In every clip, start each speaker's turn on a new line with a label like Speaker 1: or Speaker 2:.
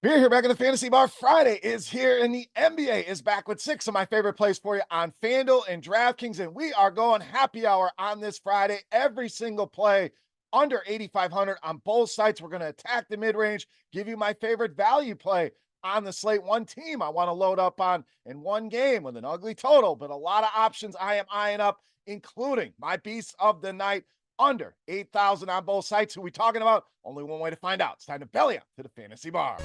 Speaker 1: We're here back in the Fantasy Bar. Friday is here, and the NBA is back with 6 of my favorite plays for you on FanDuel and DraftKings, and we are going happy hour on this Friday. Every single play under 8,500 on both sites. We're going to attack the mid-range, give you my favorite value play on the slate. One team I want to load up on in one game with an ugly total, but a lot of options I am eyeing up, including my beast of the night, under 8,000 on both sites. Who we talking about? Only one way to find out. It's time to belly up to the Fantasy Bar.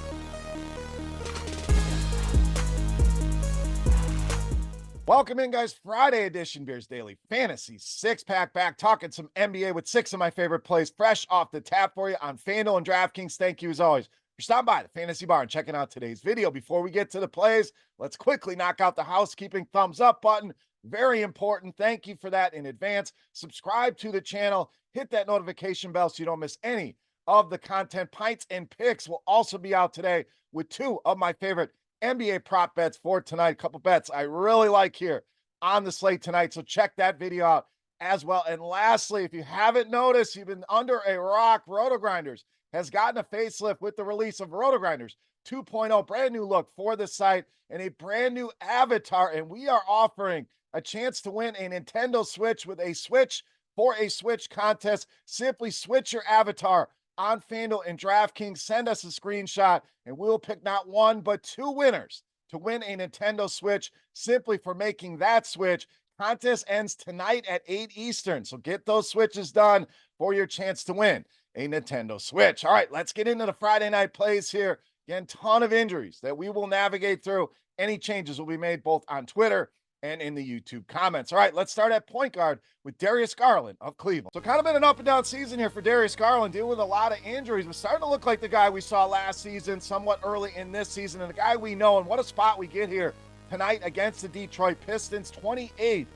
Speaker 1: Welcome in, guys. Friday edition Beers Daily Fantasy six-pack back, talking some NBA with 6 of my favorite plays fresh off the tap for you on FanDuel and DraftKings. Thank you, as always, for stopping by the Fantasy Bar and checking out today's video. Before we get to the plays, let's quickly knock out the housekeeping thumbs up button. Very important. Thank you for that in advance. Subscribe to the channel. Hit that notification bell so you don't miss any of the content. Pints and Picks will also be out today with 2 of my favorite NBA prop bets for tonight. A couple bets I really like here on the slate tonight, so check that video out as well. And lastly, if you haven't noticed, you've been under a rock, RotoGrinders has gotten a facelift with the release of RotoGrinders 2.0, brand new look for the site and a brand new avatar, and we are offering a chance to win a Nintendo Switch with a Switch for a Switch contest. Simply switch your avatar on FanDuel and DraftKings. Send us a screenshot, and we'll pick not 1, but 2 winners to win a Nintendo Switch simply for making that switch. Contest ends tonight at 8 Eastern, so get those switches done for your chance to win a Nintendo Switch. All right, let's get into the Friday night plays here. Again, ton of injuries that we will navigate through. Any changes will be made both on Twitter and in the YouTube comments. All right, let's start at point guard with Darius Garland of Cleveland. So kind of been an up and down season here for Darius Garland, dealing with a lot of injuries, but starting to look like the guy we saw last season, somewhat early in this season, and the guy we know. And what a spot we get here tonight against the Detroit Pistons, 28th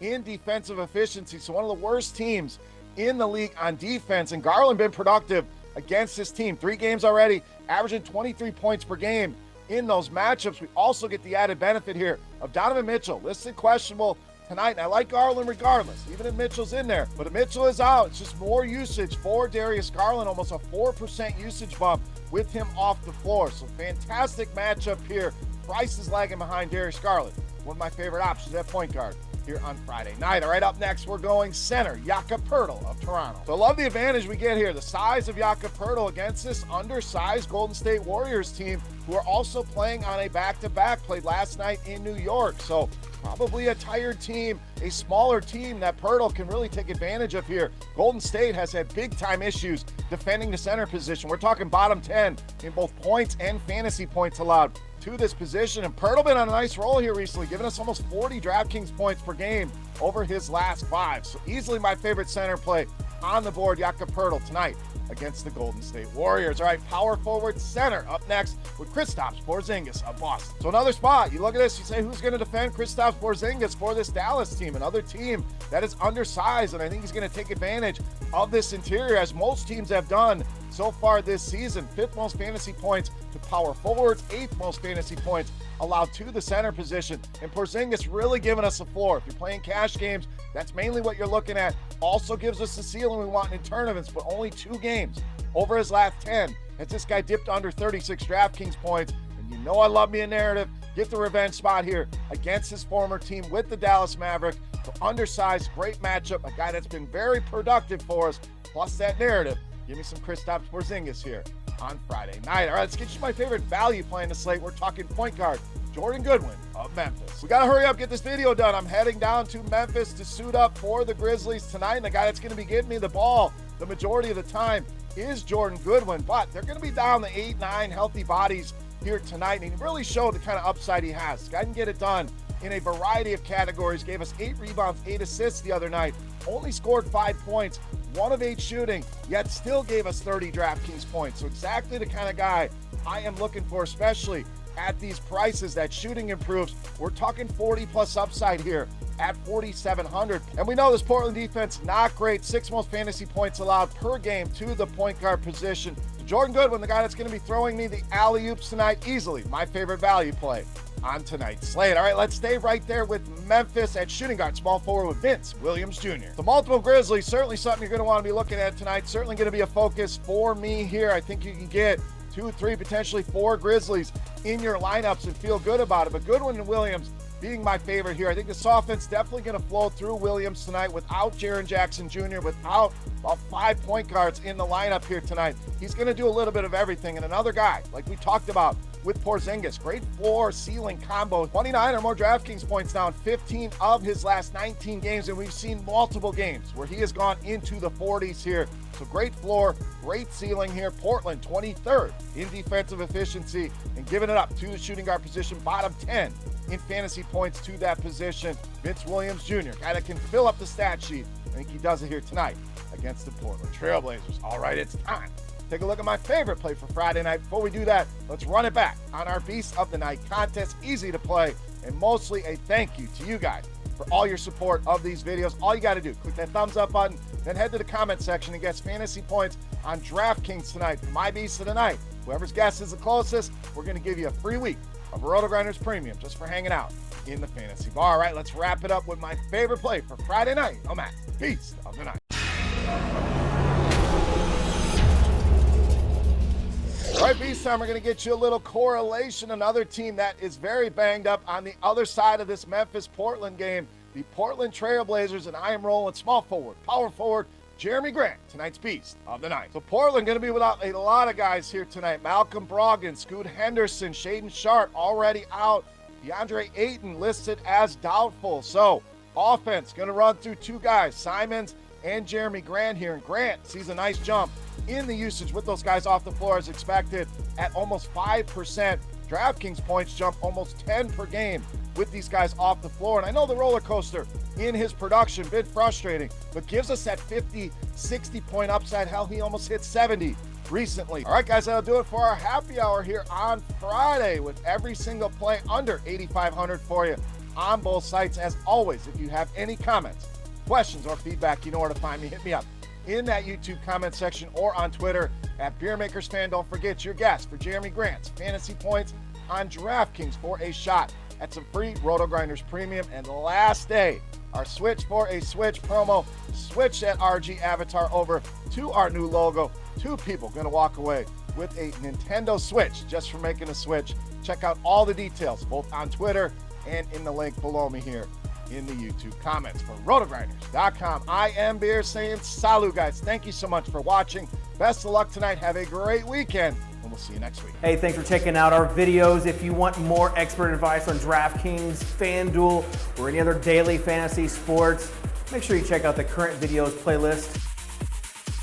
Speaker 1: in defensive efficiency. So one of the worst teams in the league on defense, and Garland been productive against this team. 3 games already, averaging 23 points per game in those matchups. We also get the added benefit here of Donovan Mitchell, listed questionable tonight, and I like Garland regardless, even if Mitchell's in there. But if Mitchell is out, it's just more usage for Darius Garland, almost a 4% usage bump with him off the floor. So fantastic matchup here. Price is lagging behind Darius Garland, one of my favorite options at point guard here on Friday night. All right, up next, we're going center, Jakob Poeltl of Toronto. So I love the advantage we get here, the size of Jakob Poeltl against this undersized Golden State Warriors team, who are also playing on a back-to-back, played last night in New York. So probably a tired team, a smaller team that Poeltl can really take advantage of here. Golden State has had big-time issues defending the center position. We're talking bottom 10 in both points and fantasy points allowed to this position, and Poeltl been on a nice roll here recently, giving us almost 40 DraftKings points per game over his last 5. So easily my favorite center play on the board, Jakob Poeltl tonight against the Golden State Warriors. All right, power forward center up next with Kristaps Porzingis of Boston. So another spot, you look at this, you say, who's going to defend Kristaps Porzingis for this Dallas team? Another team that is undersized, and I think he's going to take advantage of this interior, as most teams have done so far this season. 5th most fantasy points to power forwards, 8th most fantasy points allowed to the center position, and Porzingis really giving us a floor. If you're playing cash games, that's mainly what you're looking at. Also gives us the ceiling we want in tournaments, but only 2 games over his last 10 has this guy dipped under 36 DraftKings points. And you know I love me a narrative. Get the revenge spot here against his former team with the Dallas Mavericks. So undersized, great matchup, a guy that's been very productive for us, plus that narrative. Give me some Kristaps Porzingis here on Friday night. All right, let's get you my favorite value play in the slate. We're talking point guard Jordan Goodwin of Memphis. We got to hurry up, get this video done. I'm heading down to Memphis to suit up for the Grizzlies tonight, and the guy that's going to be getting me the ball the majority of the time is Jordan Goodwin, but they're going to be down the 8-9 healthy bodies here tonight, and he really showed the kind of upside he has. This guy can get it done in a variety of categories. Gave us 8 rebounds, 8 assists the other night, only scored 5 points, 1 of 8 shooting, yet still gave us 30 DraftKings points. So exactly the kind of guy I am looking for, especially at these prices. That shooting improves. We're talking 40+ upside here at 4,700. And we know this Portland defense, not great. 6th most fantasy points allowed per game to the point guard position. Jordan Goodwin, the guy that's going to be throwing me the alley-oops tonight, easily my favorite value play on tonight's slate. All right, let's stay right there with Memphis at shooting guard, small forward with Vince Williams Jr. The multiple Grizzlies, certainly something you're going to want to be looking at tonight. Certainly going to be a focus for me here. I think you can get 2, 3, potentially 4 Grizzlies in your lineups and feel good about it. But Goodwin and Williams being my favorite here. I think this offense definitely going to flow through Williams tonight without Jaren Jackson Jr., without about 5 point guards in the lineup here tonight. He's going to do a little bit of everything. And another guy, like we talked about with Porzingis, great floor ceiling combo. 29 or more DraftKings points now in 15 of his last 19 games. And we've seen multiple games where he has gone into the 40s here. So great floor, great ceiling here. Portland 23rd in defensive efficiency and giving it up to the shooting guard position, bottom 10 in fantasy points to that position. Vince Williams Jr., guy that can fill up the stat sheet. I think he does it here tonight against the Portland Trail Blazers. All right, it's time. Take a look at my favorite play for Friday night. Before we do that, let's run it back on our Beast of the Night contest. Easy to play and mostly a thank you to you guys for all your support of these videos. All you got to do, click that thumbs up button, then head to the comment section and guess fantasy points on DraftKings tonight for my Beast of the Night. Whoever's guess is the closest, we're going to give you a free week of RotoGrinders Premium just for hanging out in the fantasy bar. All right, let's wrap it up with my favorite play for Friday night. I'm at Beast of the Night. All right, Beast time, we're going to get you a little correlation. Another team that is very banged up on the other side of this Memphis-Portland game, the Portland Trail Blazers, and I am rolling small forward, power forward, Jeremy Grant, tonight's Beast of the Night. So Portland going to be without a lot of guys here tonight. Malcolm Brogdon, Scoot Henderson, Shaedon Sharpe already out. DeAndre Ayton listed as doubtful. So offense going to run through 2 guys, Simons and Jeremy Grant here. And Grant sees a nice jump in the usage with those guys off the floor as expected at almost 5%. DraftKings points jump almost 10 per game with these guys off the floor. And I know the roller coaster in his production, been frustrating, but gives us that 50, 60 point upside. Hell, he almost hit 70 recently. All right, guys, that'll do it for our happy hour here on Friday with every single play under 8,500 for you on both sites. As always, if you have any comments, questions, or feedback, you know where to find me. Hit me up in that YouTube comment section or on Twitter at Beermakersfan. Don't forget your guess for Jeremy Grant's fantasy points on DraftKings for a shot at some free RotoGrinders Premium. And last day, our Switch for a Switch promo. Switch that RG avatar over to our new logo. 2 people going to walk away with a Nintendo Switch just for making a switch. Check out all the details both on Twitter and in the link below me here in the YouTube comments. For RotoGrinders.com, I am Beer saying salut, guys. Thank you so much for watching. Best of luck tonight. Have a great weekend, and we'll see you next week.
Speaker 2: Hey, thanks for checking out our videos. If you want more expert advice on DraftKings, FanDuel, or any other daily fantasy sports, make sure you check out the current videos playlist